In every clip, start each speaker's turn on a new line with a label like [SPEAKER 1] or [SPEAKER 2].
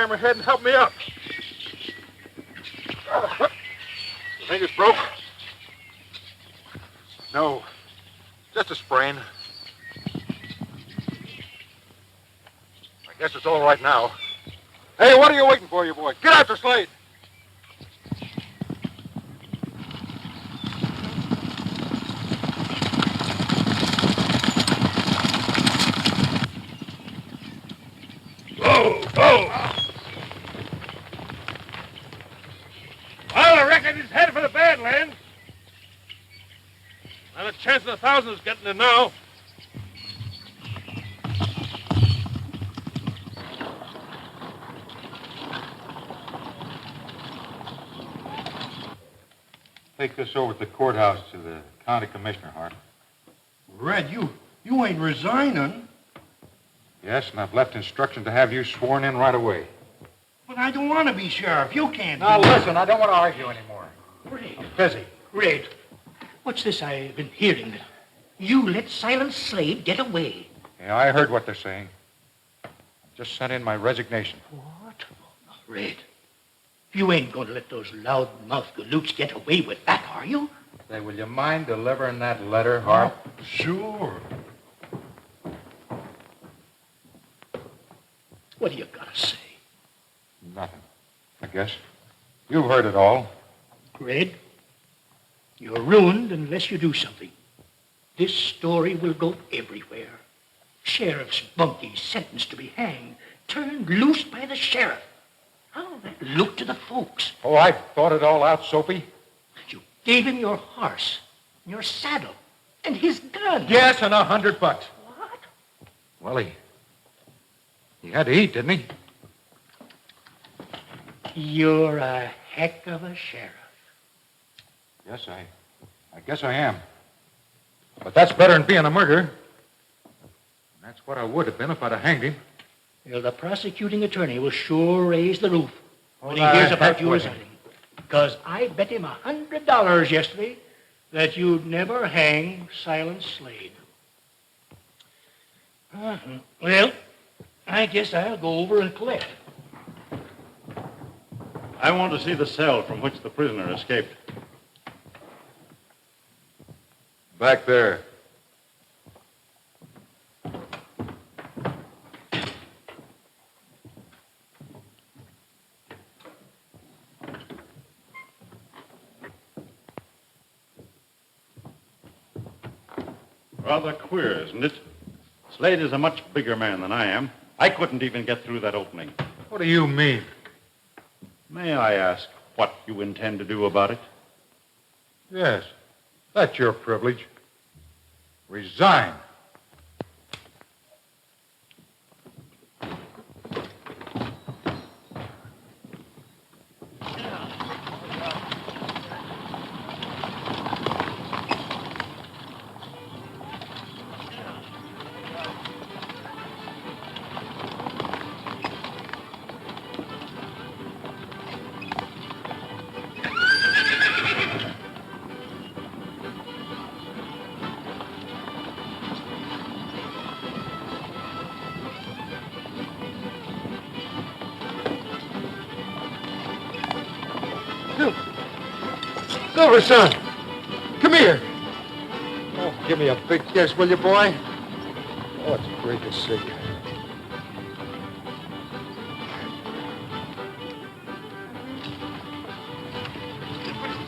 [SPEAKER 1] hammerhead and help me up. You think it's broke? No, just a sprain. I guess it's all right now. Hey, what are you waiting for, you boy? Get after Slade!
[SPEAKER 2] Whoa! Well, I reckon he's headed for the Badlands. Not a chance in 1,000 is getting in now.
[SPEAKER 1] Take this over to the courthouse to the county commissioner, Hart.
[SPEAKER 3] Red, you ain't resigning.
[SPEAKER 1] Yes, and I've left instruction to have you sworn in right away.
[SPEAKER 3] But I don't want to be sheriff. You can't.
[SPEAKER 1] Now, listen, I don't want to argue anymore.
[SPEAKER 4] Red.
[SPEAKER 1] I'm busy.
[SPEAKER 4] Red, what's this I've been hearing? You let Silent Slade get away.
[SPEAKER 1] Yeah, I heard what they're saying. Just sent in my resignation.
[SPEAKER 4] What? Red, you ain't going to let those loud-mouthed galoots get away with that, are you?
[SPEAKER 1] Say, will you mind delivering that letter, Hart?
[SPEAKER 3] Sure.
[SPEAKER 4] What do you got to say?
[SPEAKER 1] Nothing, I guess. You've heard it all.
[SPEAKER 4] Red, you're ruined unless you do something. This story will go everywhere. Sheriff's bunkie sentenced to be hanged, turned loose by the sheriff. How'll that look to the folks?
[SPEAKER 1] Oh, I've thought it all out, Soapy.
[SPEAKER 4] You gave him your horse, your saddle, and his gun.
[SPEAKER 1] Yes, and $100.
[SPEAKER 4] What?
[SPEAKER 1] Well, he had to eat, didn't he?
[SPEAKER 4] You're a heck of a sheriff.
[SPEAKER 1] Yes, I guess I am. But that's better than being a murderer. That's what I would have been if I'd have hanged him.
[SPEAKER 4] Well, the prosecuting attorney will sure raise the roof when he
[SPEAKER 1] Well,
[SPEAKER 4] hears about
[SPEAKER 1] heck
[SPEAKER 4] you
[SPEAKER 1] with
[SPEAKER 4] resigning. Because I bet him $100 yesterday that you'd never hang Silent Slade. Well, I guess I'll go over and collect.
[SPEAKER 2] I want to see the cell from which the prisoner escaped.
[SPEAKER 1] Back there.
[SPEAKER 2] Rather queer, isn't it? Slade is a much bigger man than I am. I couldn't even get through that opening.
[SPEAKER 1] What do you mean?
[SPEAKER 2] May I ask what you intend to do about it?
[SPEAKER 1] Yes, that's your privilege. Resign. Davison, come here. Oh, give me a big kiss, will you, boy? Oh, it's great to see you.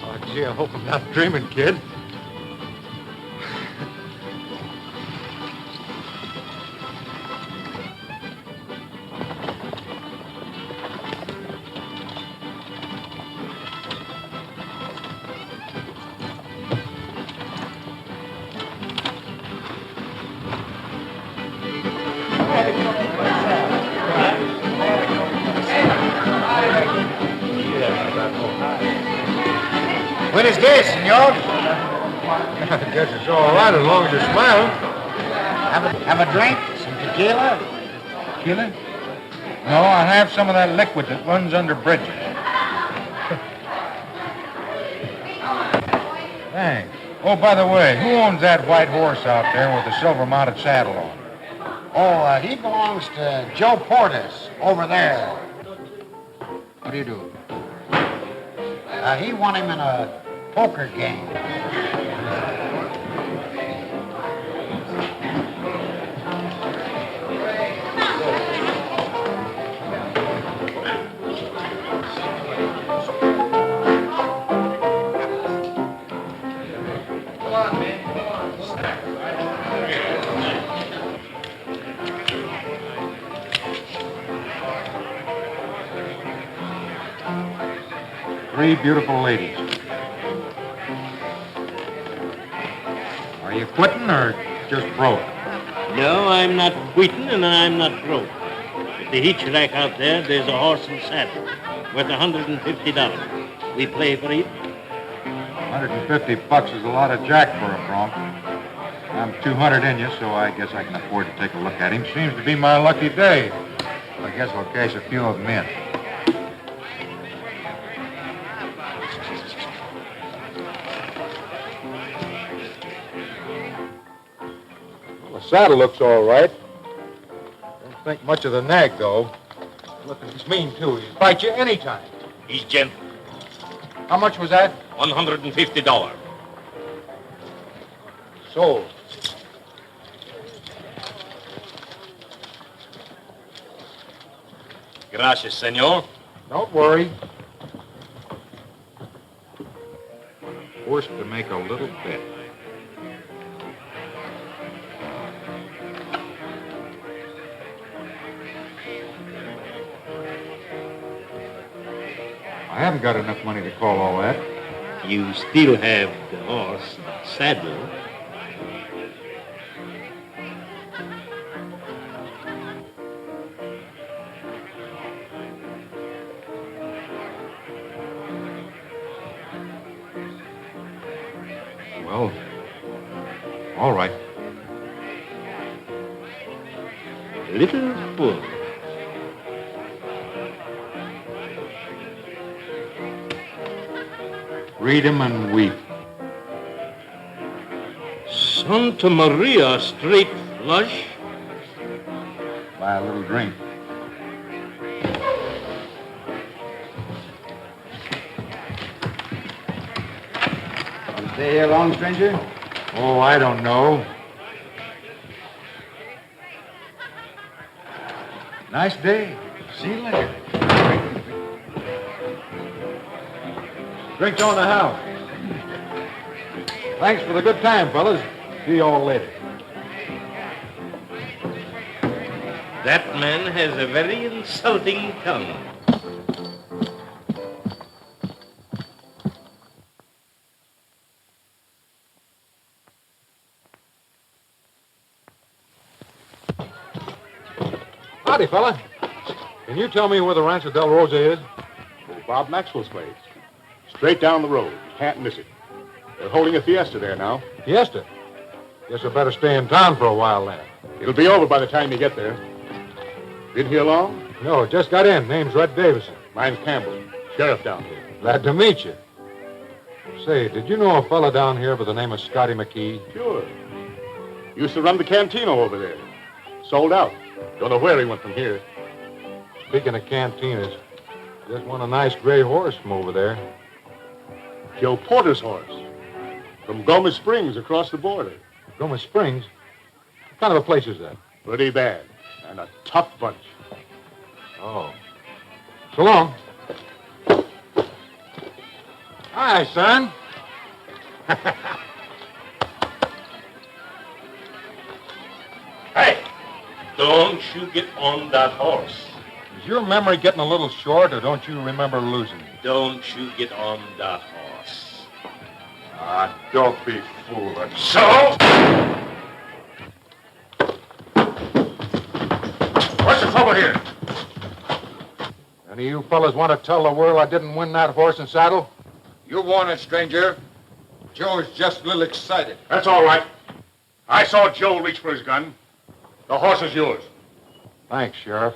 [SPEAKER 1] Oh, gee, I hope I'm not dreaming, kid.
[SPEAKER 3] Buenos dias, senor.
[SPEAKER 1] I guess it's all right as long as you're smiling.
[SPEAKER 3] Have a drink? Some tequila?
[SPEAKER 1] Tequila? No, I'll have some of that liquid that runs under bridges. Thanks. Oh, by the way, who owns that white horse out there with the silver-mounted saddle on?
[SPEAKER 3] Oh, he belongs to Joe Portis over there. do you do? He won him in a poker game.
[SPEAKER 1] Three beautiful ladies. Are you quitting or just broke?
[SPEAKER 5] No, I'm not quitting and I'm not broke. At the hitch rack out there, there's a horse and saddle worth $150. We play for it.
[SPEAKER 1] $150 is a lot of jack for a bronc. I'm 200 in you, so I guess I can afford to take a look at him. Seems to be my lucky day. I guess I'll cash a few of them in. Well, the saddle looks all right. Don't think much of the nag, though. Look, he's mean, too. He'll fight you anytime.
[SPEAKER 5] He's gentle.
[SPEAKER 1] How much was that?
[SPEAKER 5] $150.
[SPEAKER 1] Sold.
[SPEAKER 5] Gracias, senor.
[SPEAKER 1] Don't worry. Forced to make a little bet. I haven't got enough money to call all that.
[SPEAKER 5] You still have the horse, the saddle.
[SPEAKER 1] Well, all right.
[SPEAKER 5] Little full.
[SPEAKER 1] Read him and weep.
[SPEAKER 5] Santa Maria, straight flush.
[SPEAKER 1] Buy a little drink.
[SPEAKER 3] You stay here long, stranger?
[SPEAKER 1] Oh, I don't know. Nice day. See you later. Drinks on the house. Thanks for the good time, fellas. See you all later.
[SPEAKER 5] That man has a very insulting tongue.
[SPEAKER 1] Howdy, fella. Can you tell me where the Rancho Del Rosa is?
[SPEAKER 6] Oh, Bob Maxwell's place. Straight down the road. You can't miss it. They're holding a fiesta there now.
[SPEAKER 1] Fiesta. Guess I better stay in town for a while then.
[SPEAKER 6] It'll be over by the time you get there. Been here long?
[SPEAKER 1] No, just got in. Name's Red Davison.
[SPEAKER 6] Mine's Campbell, sheriff down here.
[SPEAKER 1] Glad to meet you. Say, did you know a fella down here by the name of Scotty McKee?
[SPEAKER 6] Sure. Used to run the cantina over there. Sold out. Don't know where he went from here.
[SPEAKER 1] Speaking of cantinas, just won a nice gray horse from over there.
[SPEAKER 6] Joe Porter's horse. From Gomez Springs across the border.
[SPEAKER 1] Gomez Springs? What kind of a place is that?
[SPEAKER 6] Pretty bad. And a tough bunch.
[SPEAKER 1] Oh. So long. Hi, son.
[SPEAKER 5] Hey, don't you get on that horse.
[SPEAKER 1] Is your memory getting a little short, or don't you remember losing me?
[SPEAKER 5] Don't you get on that horse.
[SPEAKER 1] Ah, don't be fooling.
[SPEAKER 5] So?
[SPEAKER 1] What's the trouble here? Any of you fellas want to tell the world I didn't win that horse and saddle?
[SPEAKER 7] You won it, stranger. Joe's just a little excited.
[SPEAKER 6] That's all right. I saw Joe reach for his gun. The horse is yours.
[SPEAKER 1] Thanks, Sheriff.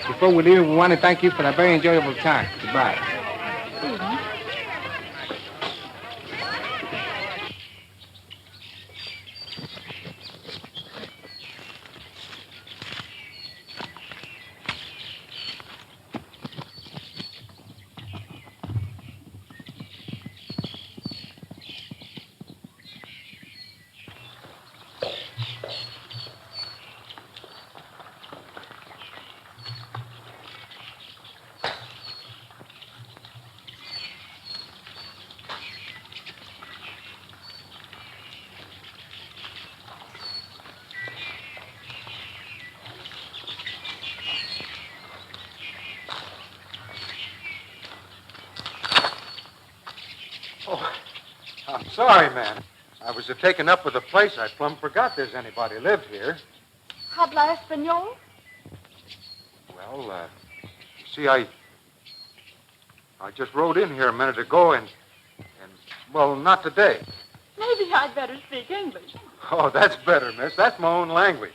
[SPEAKER 8] Before we leave, we want to thank you for a very enjoyable time. Goodbye.
[SPEAKER 1] I'm sorry, man. I was taken up with the place. I plumb forgot there's anybody lived here.
[SPEAKER 9] Habla español?
[SPEAKER 1] Well, you see, I just rode in here a minute ago and well, not today.
[SPEAKER 9] Maybe I'd better speak English.
[SPEAKER 1] Oh, that's better, miss. That's my own language.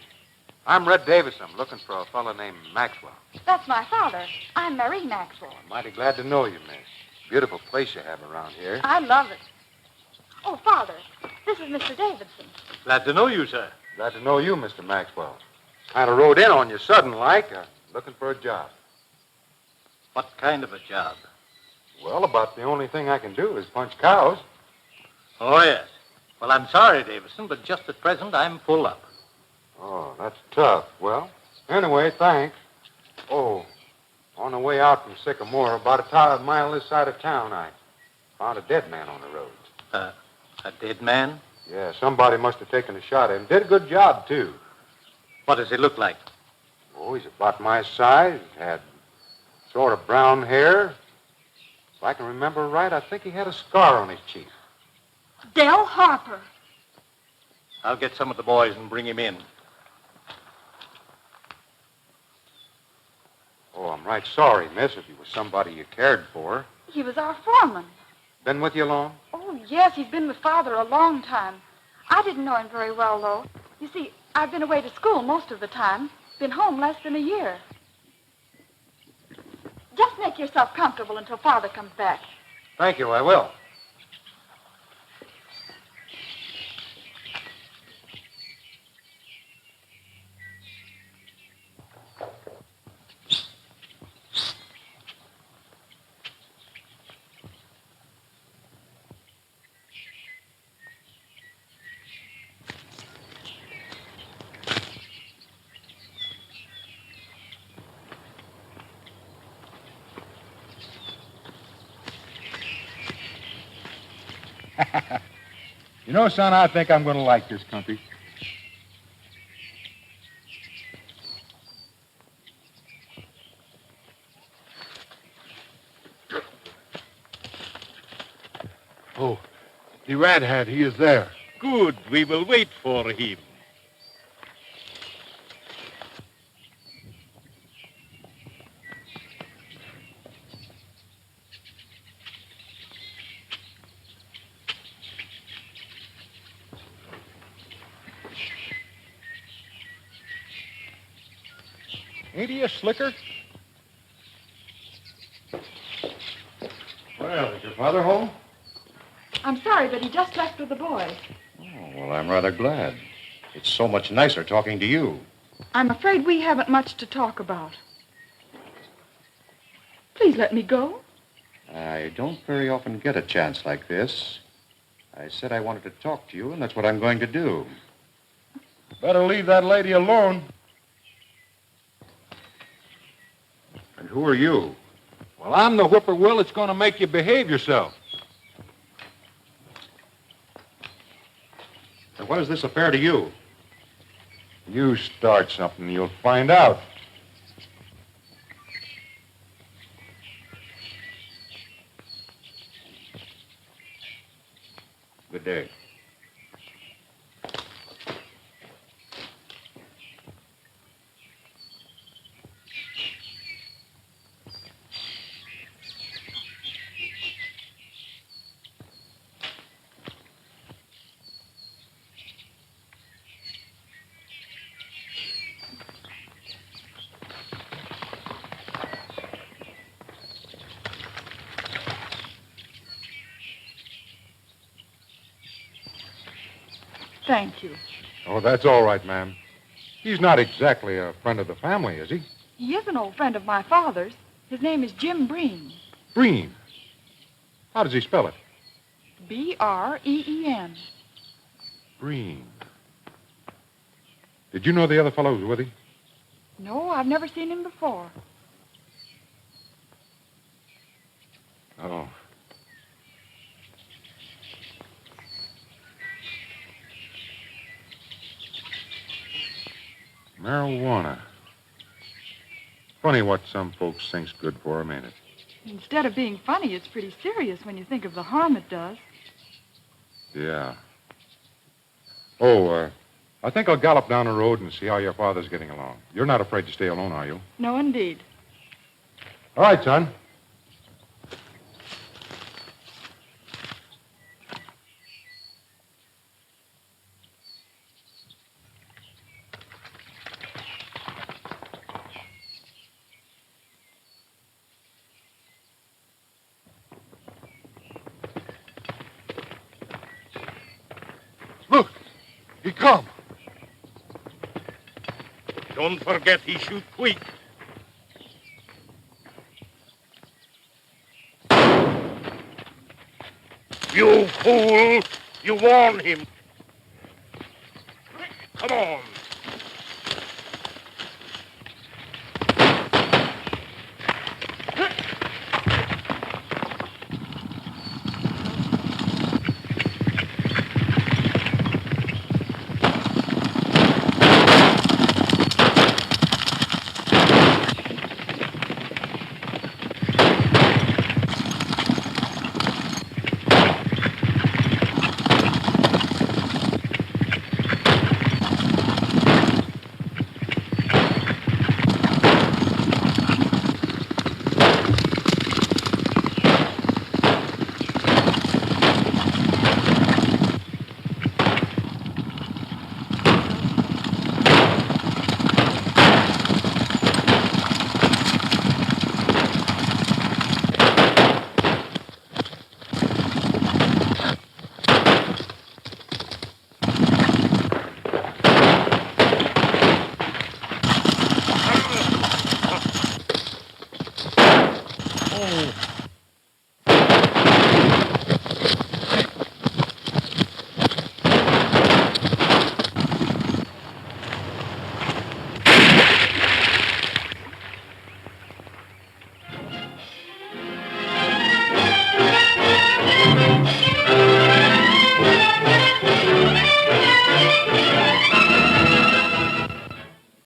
[SPEAKER 1] I'm Red Davison. I'm looking for a fellow named Maxwell.
[SPEAKER 9] That's my father. I'm Mary Maxwell.
[SPEAKER 1] I'm mighty glad to know you, miss. Beautiful place you have around here.
[SPEAKER 9] I love it. Oh, Father, this is Mr. Davidson.
[SPEAKER 10] Glad to know you, sir.
[SPEAKER 1] Glad to know you, Mr. Maxwell. Kind of rode in on you sudden-like, looking for a job.
[SPEAKER 10] What kind of a job?
[SPEAKER 1] Well, about the only thing I can do is punch cows.
[SPEAKER 10] Oh, yes. Well, I'm sorry, Davison, but just at present, I'm full up.
[SPEAKER 1] Oh, that's tough. Well, anyway, thanks. Oh, on the way out from Sycamore, about a mile this side of town, I found a dead man on the road.
[SPEAKER 10] A dead man?
[SPEAKER 1] Yeah, somebody must have taken a shot at him. Did a good job, too.
[SPEAKER 10] What does he look like?
[SPEAKER 1] Oh, he's about my size. Had sort of brown hair. If I can remember right, I think he had a scar on his cheek.
[SPEAKER 9] Del Harper.
[SPEAKER 10] I'll get some of the boys and bring him in.
[SPEAKER 1] Oh, I'm right sorry, miss, if he was somebody you cared for.
[SPEAKER 9] He was our foreman.
[SPEAKER 1] Been with you long?
[SPEAKER 9] Oh, yes, he's been with Father a long time. I didn't know him very well, though. You see, I've been away to school most of the time. Been home less than a year. Just make yourself comfortable until Father comes back.
[SPEAKER 1] Thank you, I will. You know, son, I think I'm going to like this country.
[SPEAKER 6] Oh, the rat hat, he is there.
[SPEAKER 2] Good. We will wait for him.
[SPEAKER 1] Ain't he a slicker? Well, is your father home?
[SPEAKER 9] I'm sorry, but he just left with the boys.
[SPEAKER 1] Oh, well, I'm rather glad. It's so much nicer talking to you.
[SPEAKER 9] I'm afraid we haven't much to talk about. Please let me go.
[SPEAKER 1] I don't very often get a chance like this. I said I wanted to talk to you, and that's what I'm going to do.
[SPEAKER 6] Better leave that lady alone.
[SPEAKER 1] And who are you?
[SPEAKER 6] Well, I'm the whippoorwill that's going to make you behave yourself.
[SPEAKER 1] And what is this affair to you? You start something, you'll find out. Good day.
[SPEAKER 9] Thank you.
[SPEAKER 1] Oh, that's all right, ma'am. He's not exactly a friend of the family, is he?
[SPEAKER 9] He is an old friend of my father's. His name is Jim Breen.
[SPEAKER 1] Breen. How does he spell it?
[SPEAKER 9] Breen.
[SPEAKER 1] Breen. Did you know the other fellow was with him?
[SPEAKER 9] No, I've never seen him before.
[SPEAKER 1] Oh. Marijuana. Funny what some folks think's good for 'em, ain't it?
[SPEAKER 9] Instead of being funny, it's pretty serious when you think of the harm it does.
[SPEAKER 1] Yeah. Oh, I think I'll gallop down the road and see how your father's getting along. You're not afraid to stay alone, are you?
[SPEAKER 9] No, indeed.
[SPEAKER 1] All right, son.
[SPEAKER 6] Look, he come.
[SPEAKER 5] Don't forget he shoot quick. You fool! You warn him. Come on.